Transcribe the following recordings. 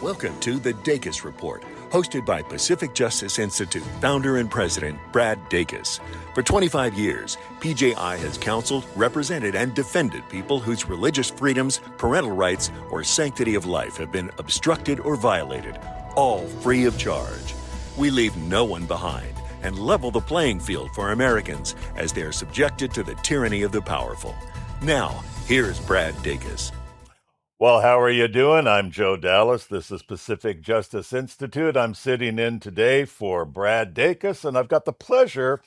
Welcome to the Dacus Report, hosted by Pacific Justice Institute founder and president Brad Dacus. For 25 years, PJI has counseled, represented, and defended people whose religious freedoms, parental rights, or sanctity of life have been obstructed or violated, all free of charge. We leave no one behind and level the playing field for Americans as they are subjected to the tyranny of the powerful. Now, here's Brad Dacus. Well, how are you doing? I'm Joe Dallas. This is Pacific Justice Institute. I'm sitting in today for Brad Dacus, and I've got the pleasure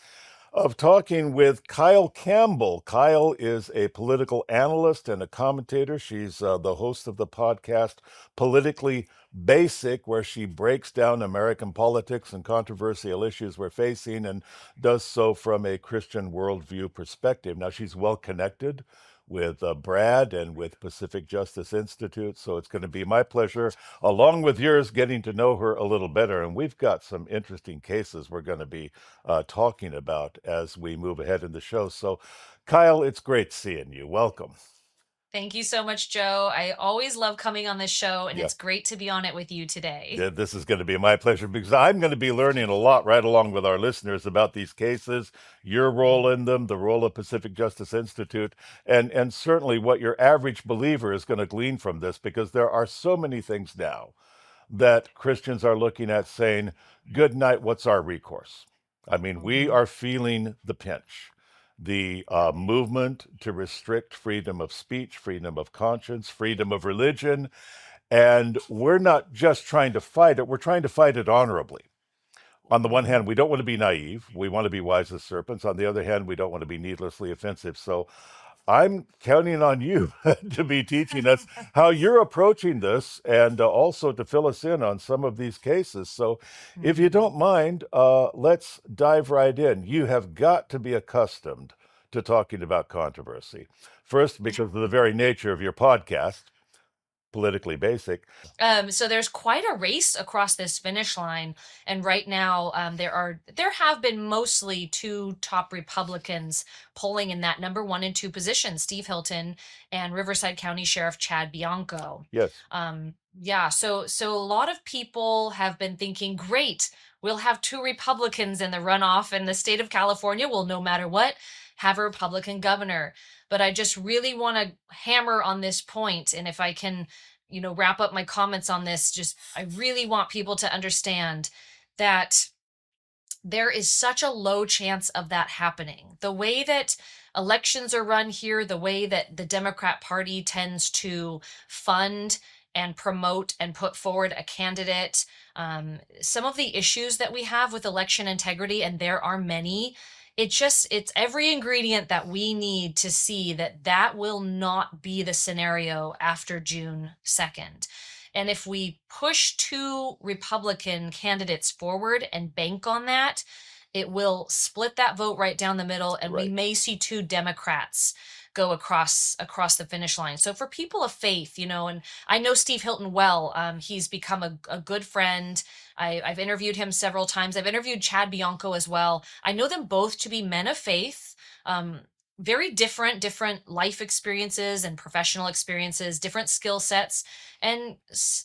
of talking with Kyle Cambell. Kyle is a political analyst and a commentator. She's the host of the podcast Politically Basic, where she breaks down American politics and controversial issues we're facing and does so from a Christian worldview perspective. Now, she's well connected with Brad and with Pacific Justice Institute. So it's going to be my pleasure, along with yours, getting to know her a little better. And we've got some interesting cases we're going to be talking about as we move ahead in the show. So, Kyle, it's great seeing you. Welcome. Thank you so much, Joe. I always love coming on this show, and Yeah. it's great to be on it with you today. Yeah, this is going to be my pleasure because I'm going to be learning a lot right along with our listeners about these cases, your role in them, the role of Pacific Justice Institute, and certainly what your average believer is going to glean from this, because there are so many things now that Christians are looking at saying, good night, what's our recourse? I mean, we are feeling the pinch. The movement to restrict freedom of speech, freedom of conscience, freedom of religion. And we're not just trying to fight it, we're trying to fight it honorably. On the one hand, we don't want to be naive. We want to be wise as serpents. On the other hand, we don't want to be needlessly offensive. So I'm counting on you to be teaching us how you're approaching this and also to fill us in on some of these cases. So if you don't mind, let's dive right in. You have got to be accustomed to talking about controversy. First, because of the very nature of your podcast, Politically Basic. So there's quite a race across this finish line, and right now there have been mostly two top Republicans polling in that number 1 and 2 position: Steve Hilton and Riverside County Sheriff Chad Bianco. Yes. So a lot of people have been thinking, great, we'll have 2 Republicans in the runoff, and the state of California will, no matter what, have a Republican governor. But I just really want to hammer on this point, and if I can, wrap up my comments on this, I really want people to understand that there is such a low chance of that happening. The way that elections are run here, the way that the Democrat Party tends to fund and promote and put forward a candidate, some of the issues that we have with election integrity, and there are many, it's every ingredient that we need to see that will not be the scenario after June 2nd. And if we push 2 Republican candidates forward and bank on that, it will split that vote right down the middle, and we may see 2 Democrats go across the finish line. So for people of faith, and I know Steve Hilton well. He's become a good friend. I've interviewed him several times. I've interviewed Chad Bianco as well. I know them both to be men of faith, very different life experiences and professional experiences, different skill sets, and,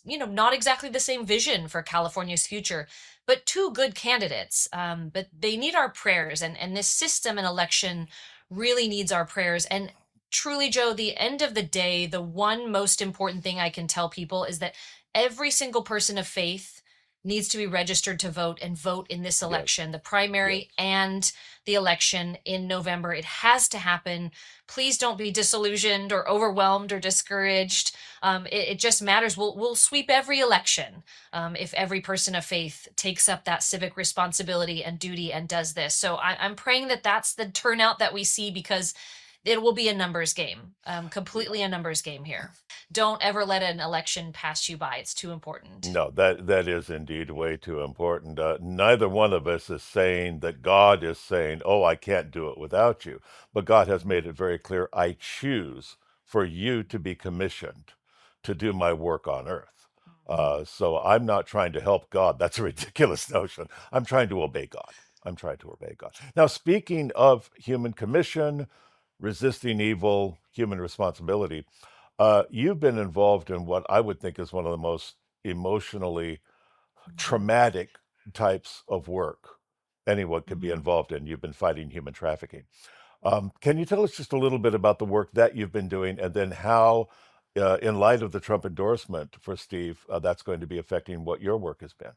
not exactly the same vision for California's future, but 2 good candidates. But they need our prayers, and this system and election really needs our prayers. And truly, Joe, the end of the day, the one most important thing I can tell people is that every single person of faith needs to be registered to vote and vote in this election, the primary and the election in November. It has to happen. Please don't be disillusioned or overwhelmed or discouraged. It just matters. We'll sweep every election if every person of faith takes up that civic responsibility and duty and does this. So I'm praying that that's the turnout that we see, because it will be a numbers game, completely a numbers game here. Don't ever let an election pass you by. It's too important. No, that is indeed way too important. Neither one of us is saying that God is saying, oh, I can't do it without you. But God has made it very clear, I choose for you to be commissioned to do my work on earth. So I'm not trying to help God. That's a ridiculous notion. I'm trying to obey God. Now, speaking of human commission, resisting evil, human responsibility, you've been involved in what I would think is one of the most emotionally Mhm. traumatic types of work anyone could be Mhm. involved in. You've been fighting human trafficking. Can you tell us just a little bit about the work that you've been doing and then how, in light of the Trump endorsement for Steve, that's going to be affecting what your work has been?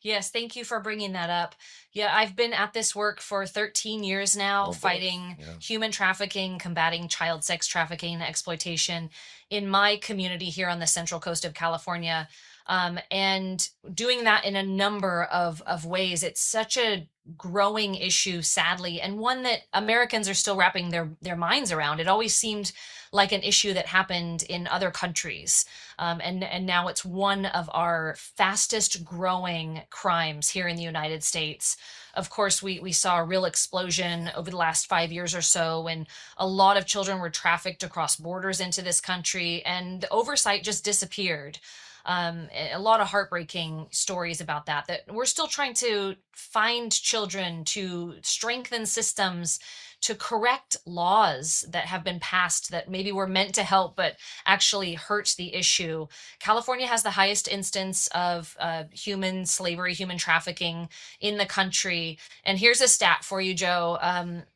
Yes, thank you for bringing that up. Yeah, I've been at this work for 13 years now, Oh boy. fighting Yeah. human trafficking, combating child sex trafficking and exploitation in my community here on the Central Coast of California. And doing that in a number of ways. It's such a growing issue, sadly, and one that Americans are still wrapping their minds around. It always seemed like an issue that happened in other countries, and now it's one of our fastest growing crimes here in the United States. Of course, we saw a real explosion over the last 5 years or so when a lot of children were trafficked across borders into this country, and the oversight just disappeared. A lot of heartbreaking stories about that. That we're still trying to find children, to strengthen systems, to correct laws that have been passed that maybe were meant to help but actually hurt the issue. California has the highest instance of human slavery, human trafficking in the country. And here's a stat for you, Joe.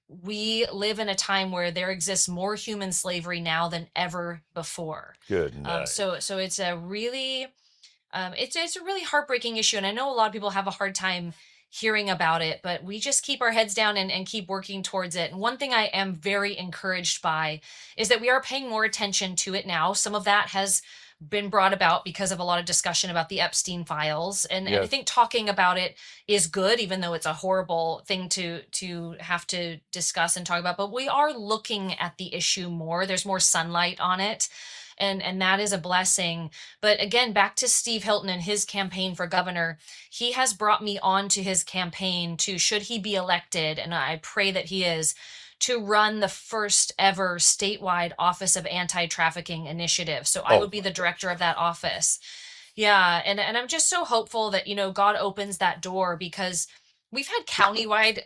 We live in a time where there exists more human slavery now than ever before. Good So it's a really it's a really heartbreaking issue, and I know a lot of people have a hard time hearing about it, but we just keep our heads down and keep working towards it. And one thing I am very encouraged by is that we are paying more attention to it now. Some of that has been brought about because of a lot of discussion about the Epstein files, and I Yes. think talking about it is good, even though it's a horrible thing to have to discuss and talk about. But we are looking at the issue more. There's more sunlight on it, and that is a blessing. But again, back to Steve Hilton and his campaign for governor, he has brought me on to his campaign to, should he be elected, and I pray that he is, to run the first ever statewide Office of Anti-Trafficking Initiative. So I Oh would be my the director of gosh. that office. Yeah, and I'm just so hopeful that, God opens that door, because we've had countywide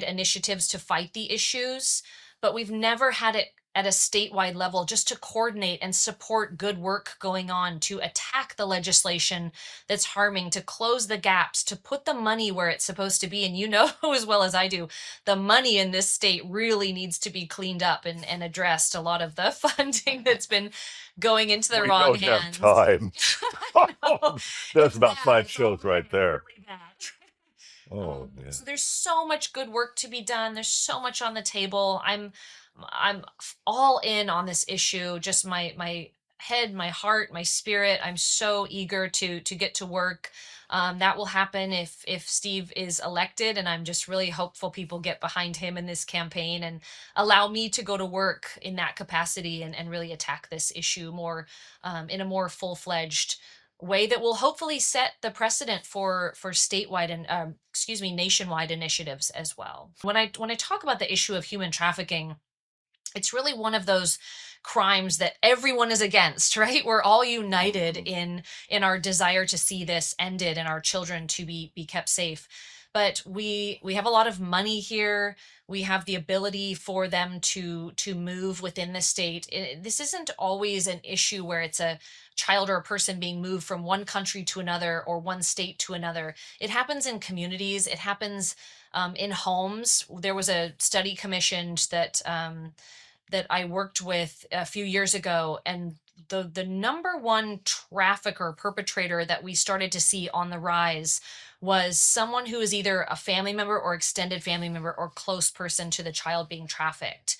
initiatives to fight the issues, but we've never had it at a statewide level just to coordinate and support good work going on, to attack the legislation that's harming, to close the gaps, to put the money where it's supposed to be. And you know as well as I do, the money in this state really needs to be cleaned up and addressed. A lot of the funding that's been going into the We wrong don't have hands. time. I know. That's It's about bad. five It's shows right already there. really bad. Oh yeah. So there's so much good work to be done. There's so much on the table. All in on this issue. Just my head, my heart, my spirit. I'm so eager to get to work. That will happen if Steve is elected, and I'm just really hopeful people get behind him in this campaign and allow me to go to work in that capacity and really attack this issue more, in a more full-fledged way that will hopefully set the precedent for statewide and nationwide initiatives as well. When I talk about the issue of human trafficking, it's really one of those crimes that everyone is against, right? We're all united Mhm. in our desire to see this ended and our children to be kept safe. But we have a lot of money here. We have the ability for them to move within the state. This isn't always an issue where it's a child or a person being moved from one country to another or one state to another. It happens in communities. It happens in homes. There was a study commissioned that I worked with a few years ago, and the number one trafficker perpetrator that we started to see on the rise was someone who is either a family member or extended family member or close person to the child being trafficked.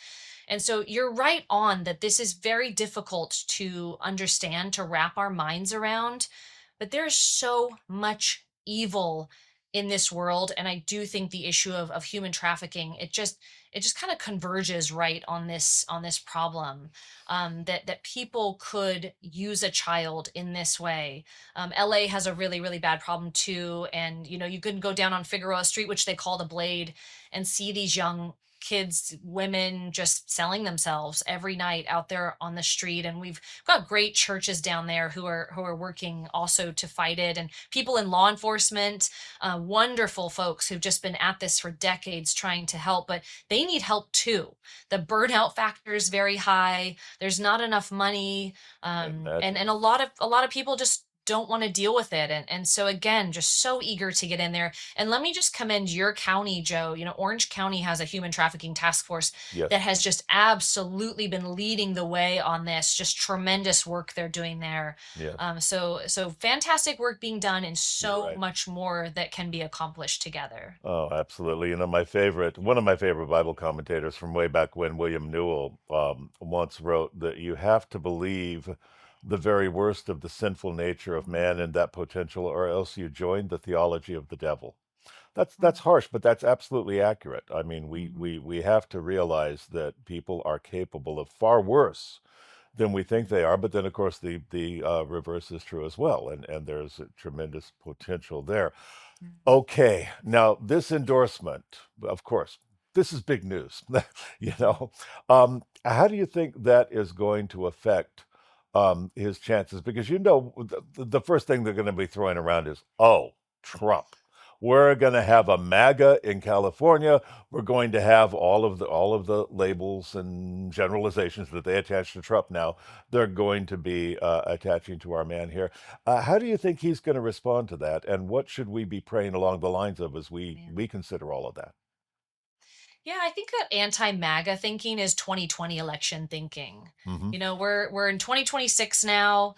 And so you're right on that this is very difficult to understand, to wrap our minds around, but there's so much evil in this world. And I do think the issue of human trafficking, it just kind of converges right on this problem, that people could use a child in this way. LA has a really really bad problem too, and you can go down on Figueroa Street, which they call the Blade, and see these young kids, women just selling themselves every night out there on the street. And we've got great churches down there who are working also to fight it, and people in law enforcement, wonderful folks who've just been at this for decades trying to help, but they need help too. The burnout factor is very high. There's not enough money, and Imagine. a lot of people just don't want to deal with it, and so again, just so eager to get in there. And let me just commend your county, Joe. Orange County has a human trafficking task force that Yes. has just absolutely been leading the way on this. Just tremendous work they're doing there. Yes. So fantastic work being done, and You're so right. much more that can be accomplished together. Oh, absolutely. One of my favorite Bible commentators from way back when, William Newell, once wrote that you have to believe the very worst of the sinful nature of man and that potential, or else you join the theology of the devil. That's harsh, but that's absolutely accurate. I mean, we have to realize that people are capable of far worse than we think they are. But then, of course, the reverse is true as well, and there's a tremendous potential there. Okay, now this endorsement, of course, this is big news. you know, how do you think that is going to affect his chances? Because the first thing they're going to be throwing around is, oh, Trump. We're going to have a MAGA in California. We're going to have all of the labels and generalizations that they attach to Trump now. They're going to be attaching to our man here. How do you think he's going to respond to that? And what should we be praying along the lines of as we consider all of that? Yeah, I think that anti-MAGA thinking is 2020 election thinking. Hmm. We're in 2026 now.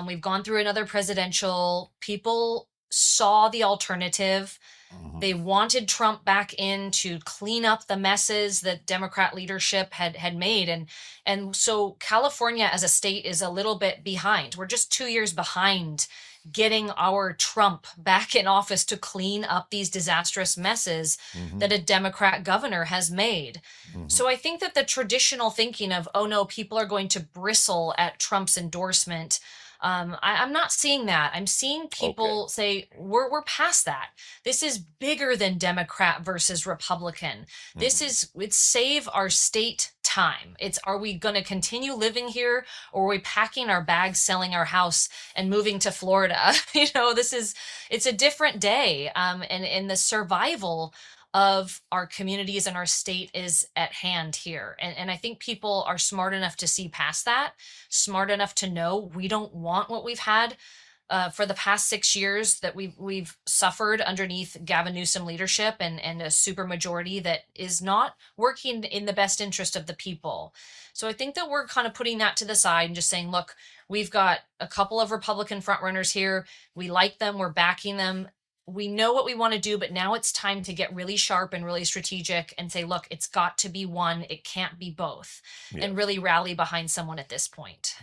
We've gone through another presidential. People saw the alternative. Hmm. They wanted Trump back in to clean up the messes that Democrat leadership had made, and so California as a state is a little bit behind. We're just 2 years behind getting our Trump back in office to clean up these disastrous messes Hmm. that a Democrat governor has made. Hmm. So I think that the traditional thinking of, oh no, people are going to bristle at Trump's endorsement. I'm not seeing that. I'm seeing Okay. people say we're past that. This is bigger than Democrat versus Republican. Hmm. It's save our state time. It's, are we going to continue living here, or are we packing our bags, selling our house, and moving to Florida? It's a different day. And the survival of our communities and our state is at hand here. And I think people are smart enough to see past that, smart enough to know we don't want what we've had for the past 6 years that we've suffered underneath Gavin Newsom leadership, and a super majority that is not working in the best interest of the people. So I think that we're kind of putting that to the side and just saying, look, we've got a couple of Republican frontrunners here. We like them. We're backing them. We know what we want to do, but now it's time to get really sharp and really strategic and say, look, it's got to be one. It can't be both, and Yes. really rally behind someone at this point.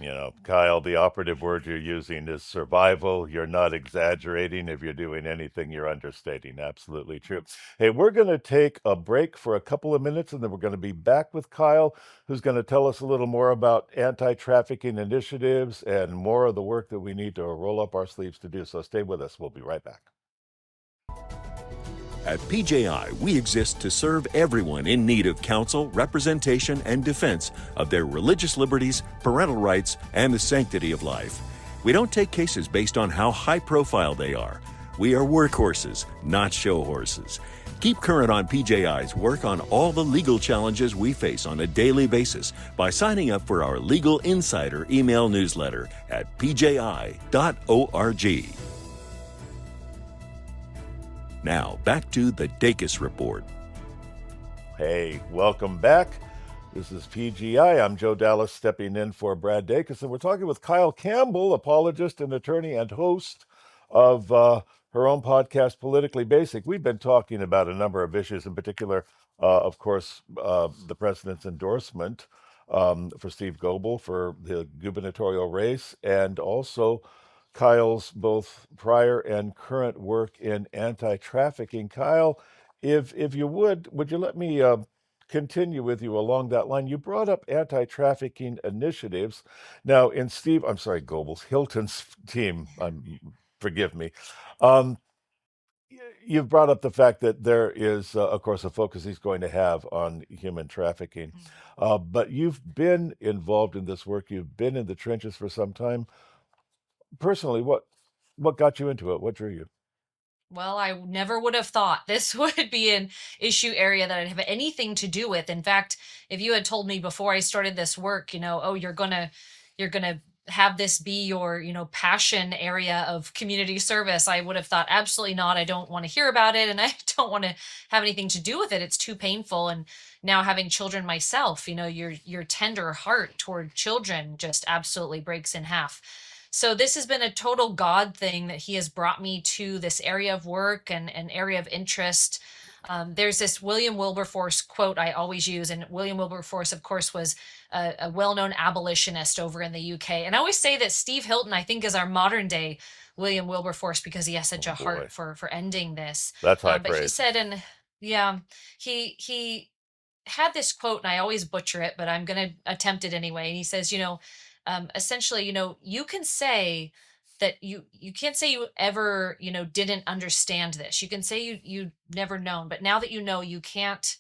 Kyle, the operative word you're using is survival. You're not exaggerating. If you're doing anything, you're understating. Absolutely true. Hey, we're going to take a break for a couple of minutes, and then we're going to be back with Kyle, who's going to tell us a little more about anti-trafficking initiatives and more of the work that we need to roll up our sleeves to do. So stay with us. We'll be right back. At PJI, we exist to serve everyone in need of counsel, representation, and defense of their religious liberties, parental rights, and the sanctity of life. We don't take cases based on how high profile they are. We are workhorses, not show horses. Keep current on PJI's work on all the legal challenges we face on a daily basis by signing up for our Legal Insider email newsletter at pji.org. Now, back to the Dacus Report. Hey, welcome back. This is PGI. I'm Joe Dallas stepping in for Brad Dacus, and we're talking with Kyle Cambell, apologist and attorney and host of her own podcast, Politically Basic. We've been talking about a number of issues, in particular, of course, the president's endorsement for Steve Goebel for the gubernatorial race, and also Kyle's both prior and current work in anti-trafficking. Kyle, if you would you let me continue with you along that line? You brought up anti-trafficking initiatives. Now, in I'm sorry, Goebbels, Hilton's team, forgive me. Um, You've brought up the fact that there is, of course, a focus he's going to have on human trafficking. Mm. But you've been involved in this work. You've been in the trenches for some time. Personally, what got you into it? What drew you? Well, I never would have thought this would be an issue area that I'd have anything to do with. In fact, if you had told me before I started this work, oh, you're gonna have this be your, passion area of community service, I would have thought absolutely not. I don't want to hear about it, and I don't want to have anything to do with it. It's too painful. And now having children myself, your tender heart toward children just absolutely breaks in half. So this has been a total God thing that he has brought me to this area of work and an area of interest. There's this William Wilberforce quote I always use, and William Wilberforce, of course, was a well-known abolitionist over in the UK. And I always say that Steve Hilton, I think, is our modern day William Wilberforce because he has such Oh a heart boy, for ending this. that's high But he praise. said, and yeah, he had this quote, and I always butcher it, but I'm going to attempt it anyway. And he says, essentially, you can say that you can't say you ever, didn't understand this. You can say you never known, but now that you know, you can't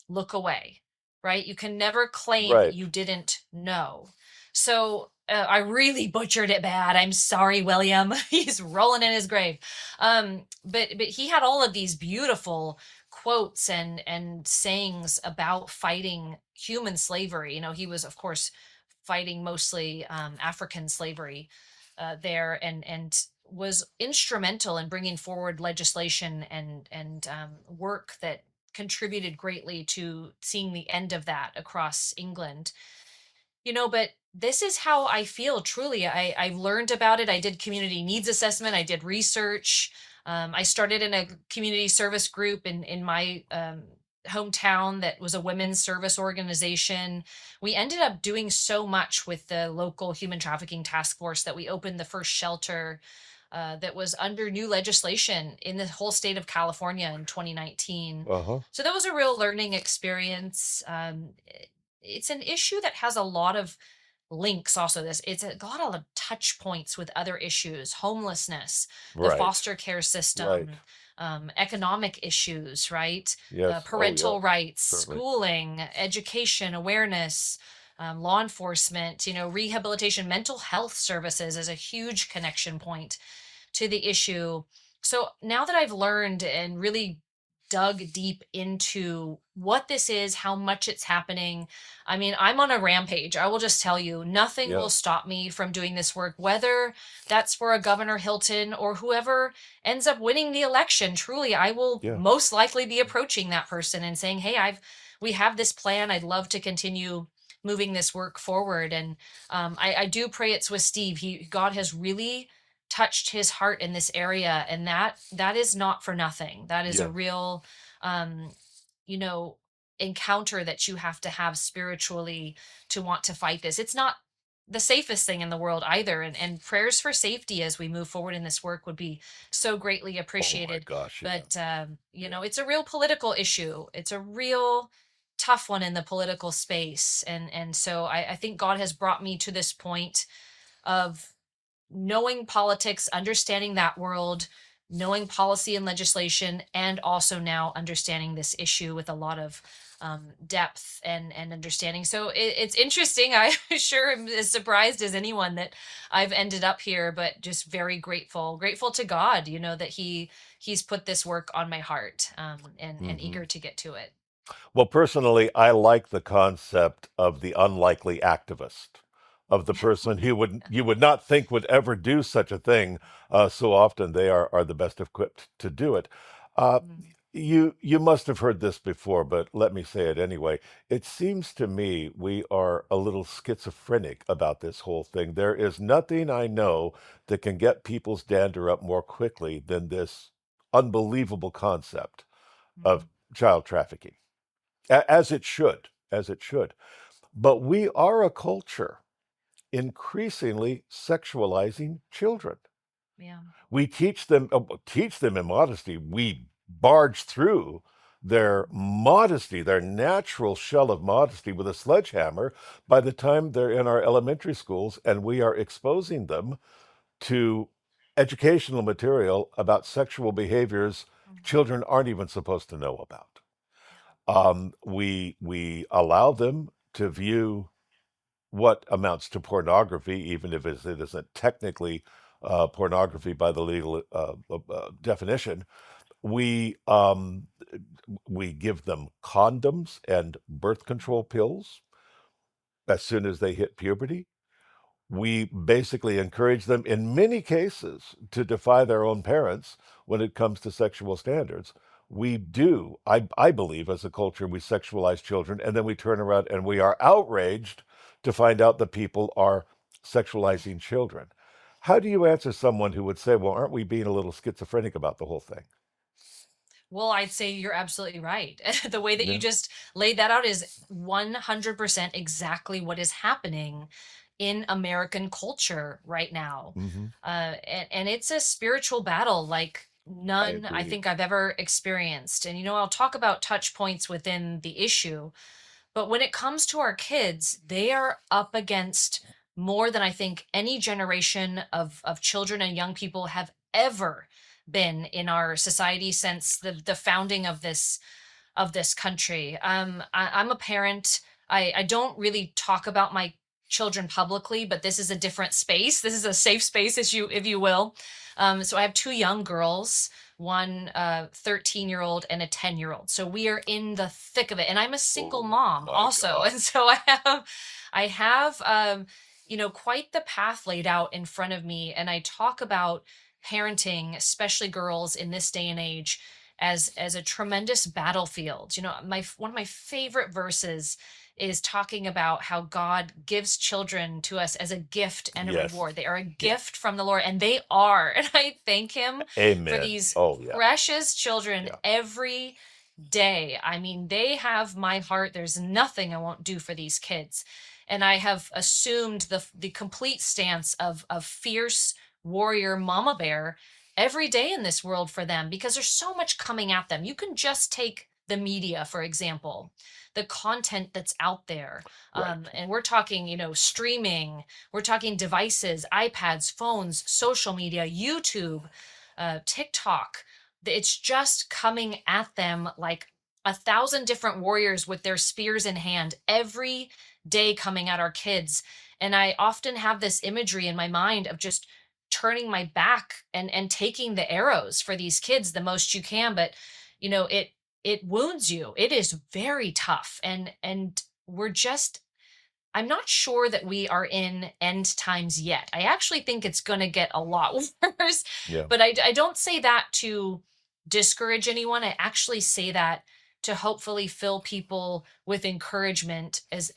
look away, right? You can never claim that Right. you didn't know. So I really butchered it bad. I'm sorry, William. He's rolling in his grave. But he had all of these beautiful quotes and sayings about fighting human slavery. He was, of course, fighting mostly African slavery there, and was instrumental in bringing forward legislation and work that contributed greatly to seeing the end of that across England. But this is how I feel truly. I've learned about it. I did community needs assessment. I did research. I started in a community service group in my hometown that was a women's service organization. We ended up doing so much with the local human trafficking task force that we opened the first shelter that was under new legislation in the whole state of California in 2019. Uh-huh. So that was a real learning experience. It's an issue that has a lot of links also. It's a lot of touch points with other issues: homelessness, the Right. foster care Right. system, economic issues, right? Yes. Oh yeah. Parental rights, Certainly. schooling, education, awareness, law enforcement, rehabilitation, mental health services is a huge connection point to the issue. So now that I've learned and really dug deep into what this is, how much it's happening, I mean, I'm on a rampage. I will just tell you, nothing Yeah. will stop me from doing this work, whether that's for a Governor Hilton or whoever ends up winning the election. Truly, I will Yeah. most likely be approaching that person and saying, "Hey, we have this plan. I'd love to continue moving this work forward." And I do pray it's with Steve. God has really touched his heart in this area, and that is not for nothing. That is a Yeah. real um you know encounter that you have to have spiritually to want to fight this. It's not the safest thing in the world either, and prayers for safety as we move forward in this work would be so greatly Oh my appreciated. gosh. Yeah. But Yeah. it's a real political issue. It's a real tough one in the political space, and so I think God has brought me to this point of knowing politics, understanding that world, knowing policy and legislation, and also now understanding this issue with a lot of depth and understanding. So it's interesting. I sure am as surprised as anyone that I've ended up here, but just very grateful to God, that he's put this work on my heart, and Hmm. eager to get to it. Well, personally, I like the concept of the unlikely activist, of the person who would you would not think would ever do such a thing. So often they are the best equipped to do it. Uh, Mm, you must have heard this before, but let me say it anyway. It seems to me we are a little schizophrenic about this whole thing. There is nothing I know that can get people's dander up more quickly than this unbelievable concept of mm, child trafficking, as it should, as it should. But we are a culture increasingly sexualizing children. yeah. We teach them immodesty. We barge through their modesty, their natural shell of modesty, with a sledgehammer by the time they're in our elementary schools, and we are exposing them to educational material about sexual behaviors children aren't even supposed to know about. Yeah. We allow them to view what amounts to pornography, even if it isn't technically pornography by the legal definition. We we give them condoms and birth control pills as soon as they hit puberty. We basically encourage them in many cases to defy their own parents when it comes to sexual standards. We do, I believe, as a culture, we sexualize children and then we turn around and we are outraged to find out that people are sexualizing children. How do you answer someone who would say, well, aren't we being a little schizophrenic about the whole thing? Well, I'd say you're absolutely right. The way that you Yeah. just laid that out is 100% exactly what is happening in American culture right now. Hmm. And it's a spiritual battle like I none I agree. think I've ever experienced. And, I'll talk about touch points within the issue. But when it comes to our kids, they are up against more than I think any generation of children and young people have ever been in our society since the founding of this country. I'm a parent. I don't really talk about my children publicly, but this is a different space. This is a safe space, as you if you will. So I have two young girls, one 13-year-old and a 10-year-old. So we are in the thick of it, and I'm a single Oh mom my also, God. and so I have quite the path laid out in front of me, and I talk about parenting, especially girls in this day and age, as a tremendous battlefield. My one of my favorite verses is talking about how God gives children to us as a gift and a Yes. reward. They are a Yeah. gift from the Lord, and they are. And I thank him for Amen. these Oh yeah. precious children Yeah. every day. I mean, they have my heart. There's nothing I won't do for these kids. And I have assumed the complete stance of fierce warrior mama bear every day in this world for them, because there's so much coming at them. You can just take the media, for example, the content that's out there. Right. And we're talking, streaming, we're talking devices, iPads, phones, social media, YouTube, TikTok. It's just coming at them like a thousand different warriors with their spears in hand every day, coming at our kids. And I often have this imagery in my mind of just turning my back and taking the arrows for these kids the most you can. But it wounds you. It is very tough. And we're just I'm not sure that we are in end times yet. I actually think it's going to get a lot worse. Yeah. But I don't say that to discourage anyone. I actually say that to hopefully fill people with encouragement as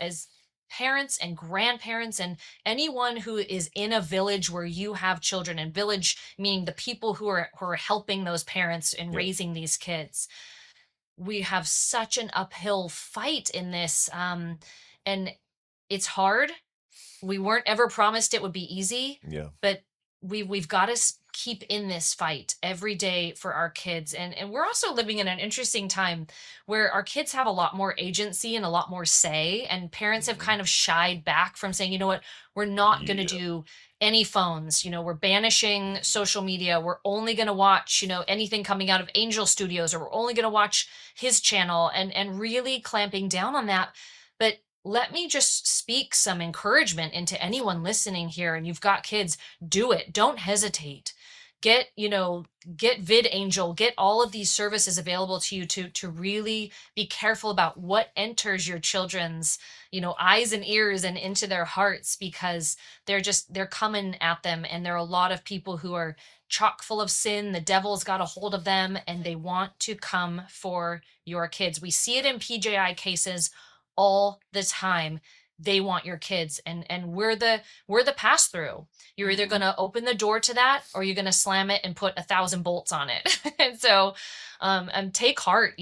parents and grandparents and anyone who is in a village where you have children, and village meaning the people who are helping those parents in Yeah. raising these kids. We have such an uphill fight in this, and it's hard. We weren't ever promised it would be easy, Yeah. but we've got to keep in this fight every day for our kids. And we're also living in an interesting time where our kids have a lot more agency and a lot more say, and parents have Hmm. kind of shied back from saying, you know what, we're not going to Yeah. do any phones. We're banishing social media. We're only going to watch, anything coming out of Angel Studios, or we're only going to watch his channel, and really clamping down on that. But let me just speak some encouragement into anyone listening here, and you've got kids. Do it. Don't hesitate. Get VidAngel, get all of these services available to you to really be careful about what enters your children's, eyes and ears and into their hearts, because they're coming at them, and there are a lot of people who are chock full of sin. The devil's got a hold of them, and they want to come for your kids. We see it in PJI cases all the time. They want your kids, and we're the pass through. You're either going to open the door to that, or you're going to slam it and put 1,000 bolts on it. And so and take heart.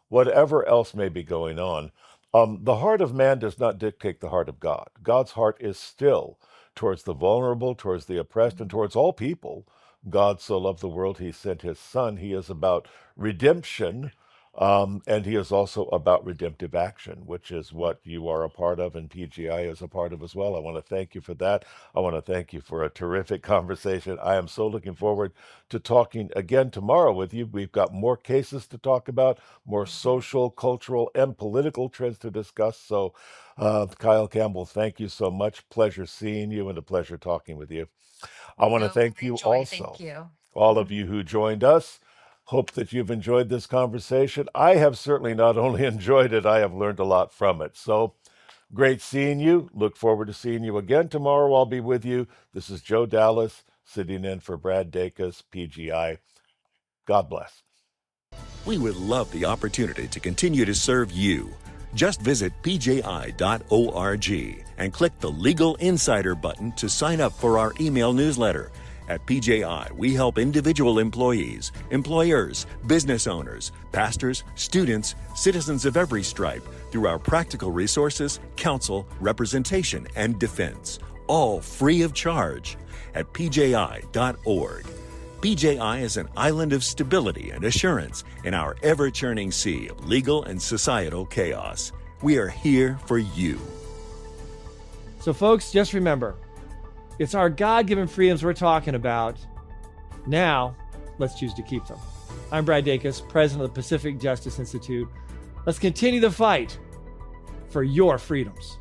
Whatever else may be going on, the heart of man does not dictate the heart of God. God's heart is still towards the vulnerable, towards the oppressed, and towards all people. God so loved the world, he sent his son. He is about redemption, And he is also about redemptive action, which is what you are a part of and PGI is a part of as well. I want to thank you for that. I want to thank you for a terrific conversation. I am so looking forward to talking again tomorrow with you. We've got more cases to talk about, more social, cultural, and political trends to discuss. So, Kyle Cambell, thank you so much. Pleasure seeing you and a pleasure talking with you. I want to No, thank great you joy. also, Thank you. all of you who joined us. Hope that you've enjoyed this conversation. I have certainly not only enjoyed it, I have learned a lot from it. So great seeing you. Look forward to seeing you again tomorrow. I'll be with you. This is Joe Dallas sitting in for Brad Dacus, PGI. God bless. We would love the opportunity to continue to serve you. Just visit pji.org and click the Legal Insider button to sign up for our email newsletter. At PJI, we help individual employees, employers, business owners, pastors, students, citizens of every stripe through our practical resources, counsel, representation, and defense, all free of charge at pji.org. PJI is an island of stability and assurance in our ever-churning sea of legal and societal chaos. We are here for you. So, folks, just remember, it's our God-given freedoms we're talking about. Now, let's choose to keep them. I'm Brad Dacus, president of the Pacific Justice Institute. Let's continue the fight for your freedoms.